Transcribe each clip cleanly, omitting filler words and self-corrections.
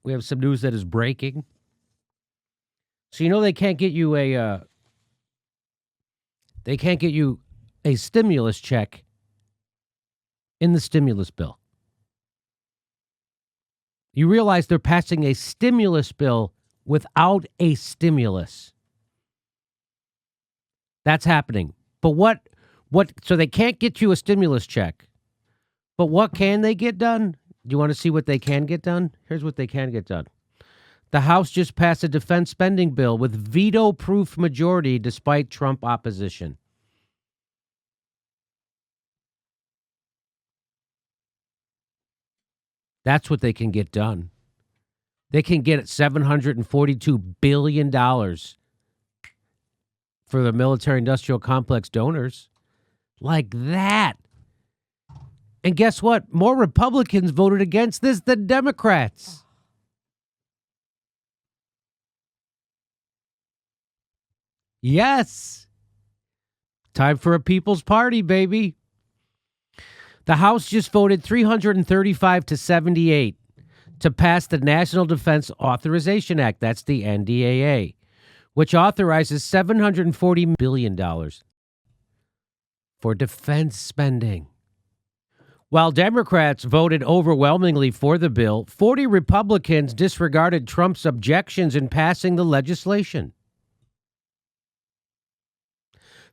We have some news that is breaking. So you know they can't get you a stimulus check in the stimulus bill. You realize they're passing a stimulus bill without a stimulus. That's happening. But what so they can't get you a stimulus check. But what can they get done? Do you want to see what they can get done? Here's what they can get done. The House just passed a defense spending bill with veto-proof majority despite Trump opposition. That's what they can get done. They can get $742 billion for the military-industrial complex donors. Like that. And guess what? More Republicans voted against this than Democrats. Yes. Time for a people's party, baby. The House just voted 335 to 78 to pass the National Defense Authorization Act. That's the NDAA, which authorizes $740 billion for defense spending. While Democrats voted overwhelmingly for the bill, 40 Republicans disregarded Trump's objections in passing the legislation.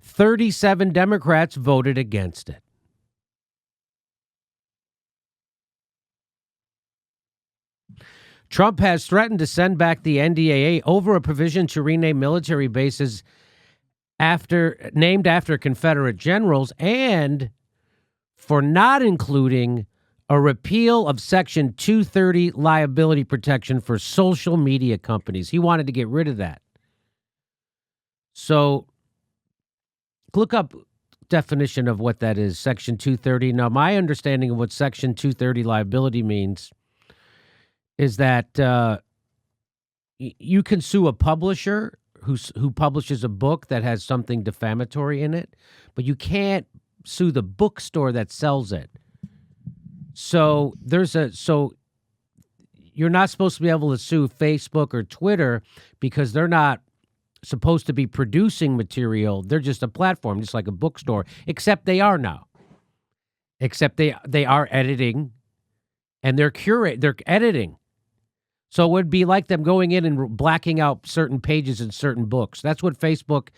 37 Democrats voted against it. Trump has threatened to send back the NDAA over a provision to rename military bases named after Confederate generals and for not including a repeal of Section 230 liability protection for social media companies. He wanted to get rid of that. So look up definition of what that is, Section 230. Now, my understanding of what Section 230 liability means is that you can sue a publisher who publishes a book that has something defamatory in it, but you can't sue the bookstore that sells it. So you're not supposed to be able to sue Facebook or Twitter because they're not supposed to be producing material. They're just a platform, just like a bookstore, except they are now. Except they are editing and they're editing. So it would be like them going in and blacking out certain pages in certain books. That's what Facebook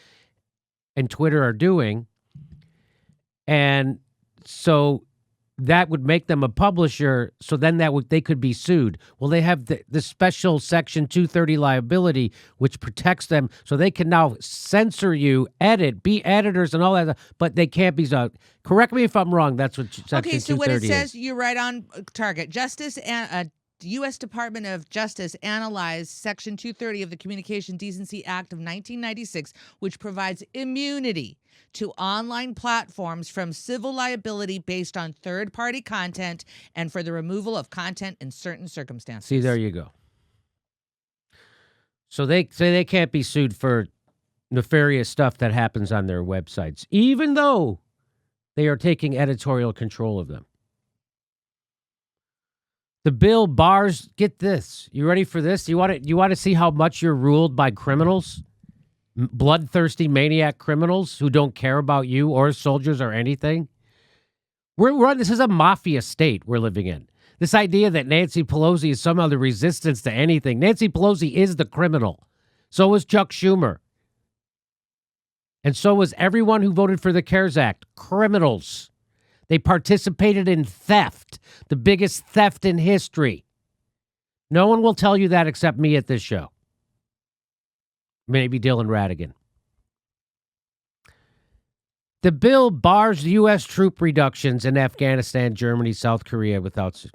and Twitter are doing. And so that would make them a publisher. So then they could be sued. Well, they have the special Section 230 liability, which protects them. So they can now censor you, be editors and all that, but they can't be sued. Correct me if I'm wrong. That's what Section 230 is. Okay, so what it says, you're right on target. The U.S. Department of Justice analyzed Section 230 of the Communication Decency Act of 1996, which provides immunity to online platforms from civil liability based on third-party content and for the removal of content in certain circumstances. See, there you go. So they say they can't be sued for nefarious stuff that happens on their websites, even though they are taking editorial control of them. The bill bars, get this. You ready for this? You want to see how much you're ruled by criminals? Bloodthirsty maniac criminals who don't care about you or soldiers or anything? This is a mafia state we're living in. This idea that Nancy Pelosi is somehow the resistance to anything. Nancy Pelosi is the criminal. So was Chuck Schumer. And so was everyone who voted for the CARES Act. Criminals. They participated in theft, the biggest theft in history. No one will tell you that except me at this show. Maybe Dylan Radigan. The bill bars U.S. troop reductions in Afghanistan, Germany, South Korea without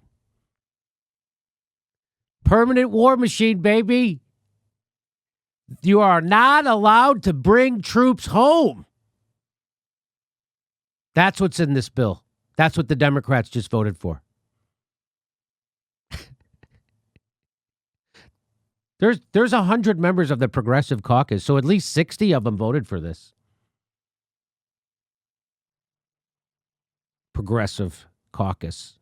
permanent war machine, baby. You are not allowed to bring troops home. That's what's in this bill. That's what the Democrats just voted for. There's 100 members of the Progressive Caucus, so at least 60 of them voted for this. Progressive Caucus.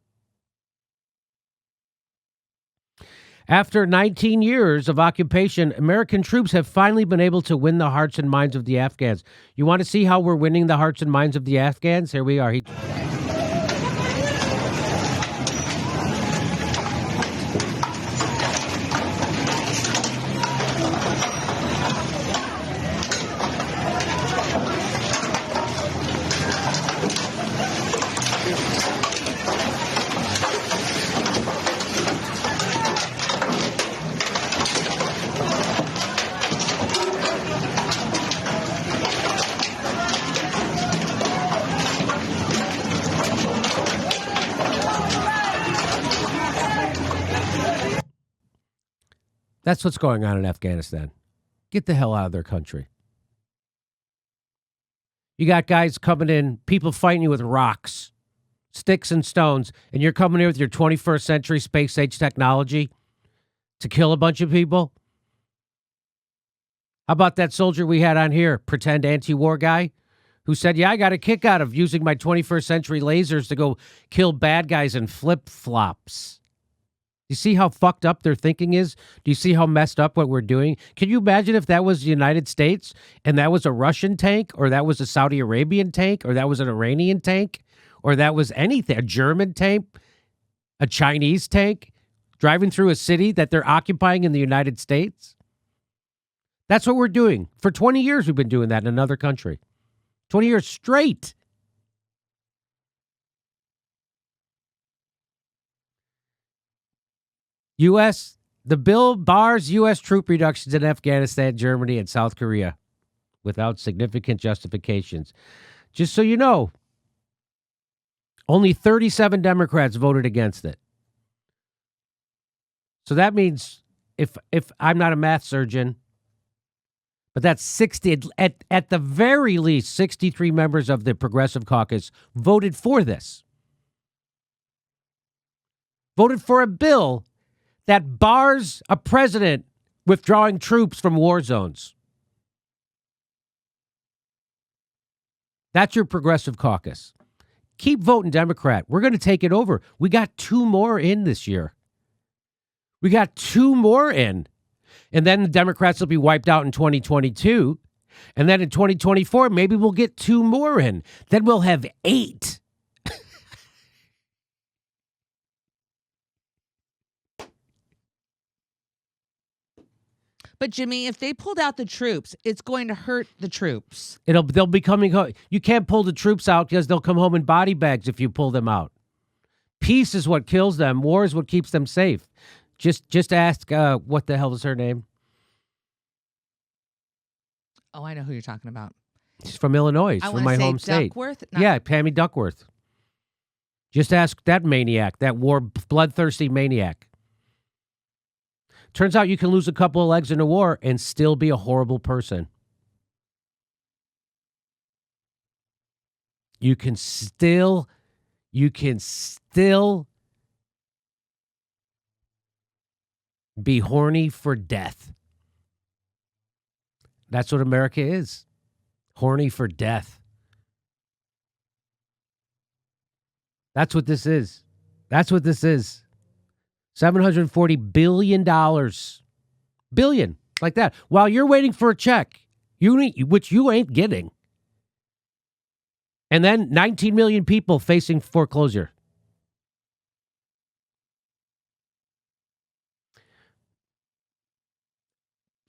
After 19 years of occupation, American troops have finally been able to win the hearts and minds of the Afghans. You want to see how we're winning the hearts and minds of the Afghans? Here we are. That's what's going on in Afghanistan. Get the hell out of their country. You got guys coming in, people fighting you with rocks, sticks and stones, and you're coming in with your 21st century space age technology to kill a bunch of people? How about that soldier we had on here, pretend anti-war guy, who said, yeah, I got a kick out of using my 21st century lasers to go kill bad guys in flip-flops? You see how fucked up their thinking is? Do you see how messed up what we're doing? Can you imagine if that was the United States and that was a Russian tank, or that was a Saudi Arabian tank, or that was an Iranian tank, or that was anything, a German tank, a Chinese tank driving through a city that they're occupying in the United States? That's what we're doing. For 20 years, we've been doing that in another country. 20 years straight. The bill bars U.S. troop reductions in Afghanistan, Germany, and South Korea without significant justifications. Just so you know, only 37 Democrats voted against it. So that means, if I'm not a math surgeon, but that's 60, at the very least, 63 members of the Progressive Caucus voted for this. Voted for a bill that bars a president withdrawing troops from war zones. That's your Progressive Caucus. Keep voting Democrat. We're going to take it over. We got 2 more in this year. We got 2 more in. And then the Democrats will be wiped out in 2022. And then in 2024, maybe we'll get 2 more in. Then we'll have 8. But Jimmy, if they pulled out the troops, it's going to hurt the troops. They'll be coming home. You can't pull the troops out because they'll come home in body bags if you pull them out. Peace is what kills them. War is what keeps them safe. Just ask, what the hell is her name? Oh, I know who you're talking about. She's from Illinois. She's from my home state. Duckworth? Yeah, Pammy Duckworth. Just ask that maniac, that bloodthirsty maniac. Turns out you can lose a couple of legs in a war and still be a horrible person. You can still be horny for death. That's what America is. Horny for death. That's what this is. That's what this is. $740 billion. Billion. Like that. While you're waiting for a check, which you ain't getting. And then 19 million people facing foreclosure.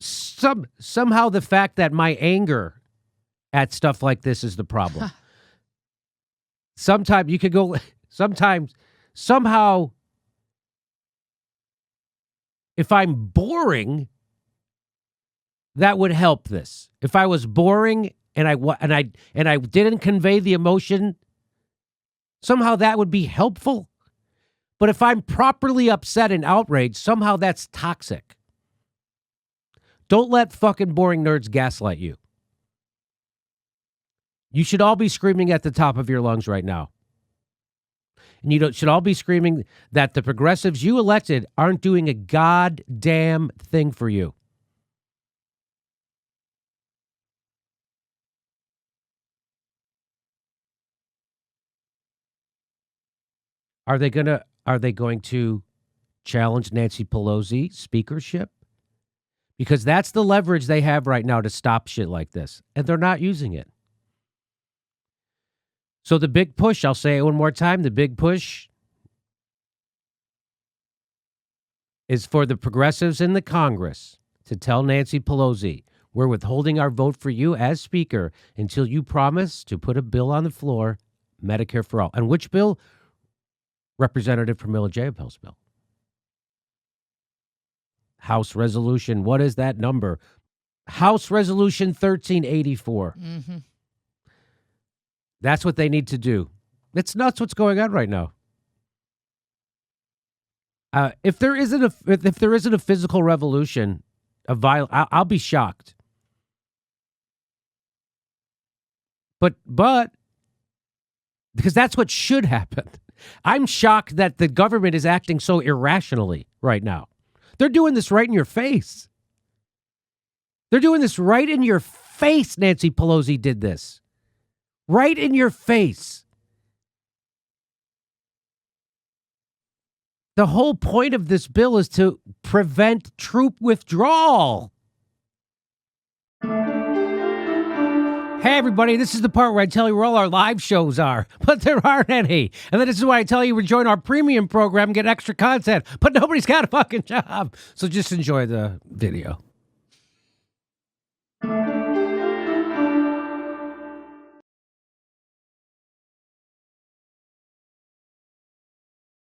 Somehow the fact that my anger at stuff like this is the problem. Sometimes you could go, somehow, if I'm boring, that would help this. If I was boring and I didn't convey the emotion, somehow that would be helpful. But if I'm properly upset and outraged, somehow that's toxic. Don't let fucking boring nerds gaslight you. You should all be screaming at the top of your lungs right now. And you should all be screaming that the progressives you elected aren't doing a goddamn thing for you. Are they going to challenge Nancy Pelosi speakership, because that's the leverage they have right now to stop shit like this, and they're not using it. So the big push, I'll say it one more time, the big push is for the progressives in the Congress to tell Nancy Pelosi, we're withholding our vote for you as Speaker until you promise to put a bill on the floor, Medicare for All. And which bill? Representative Pramila Jayapal's bill. House Resolution, what is that number? House Resolution 1384. Mm-hmm. That's what they need to do. It's nuts what's going on right now. If there isn't a physical revolution, I'll be shocked. But because that's what should happen. I'm shocked that the government is acting so irrationally right now. They're doing this right in your face. They're doing this right in your face. Nancy Pelosi did this. Right in your face. The whole point of this bill is to prevent troop withdrawal. Hey, everybody, this is the part where I tell you where all our live shows are, but there aren't any. And then this is why I tell you to join our premium program and get extra content, but nobody's got a fucking job. So just enjoy the video.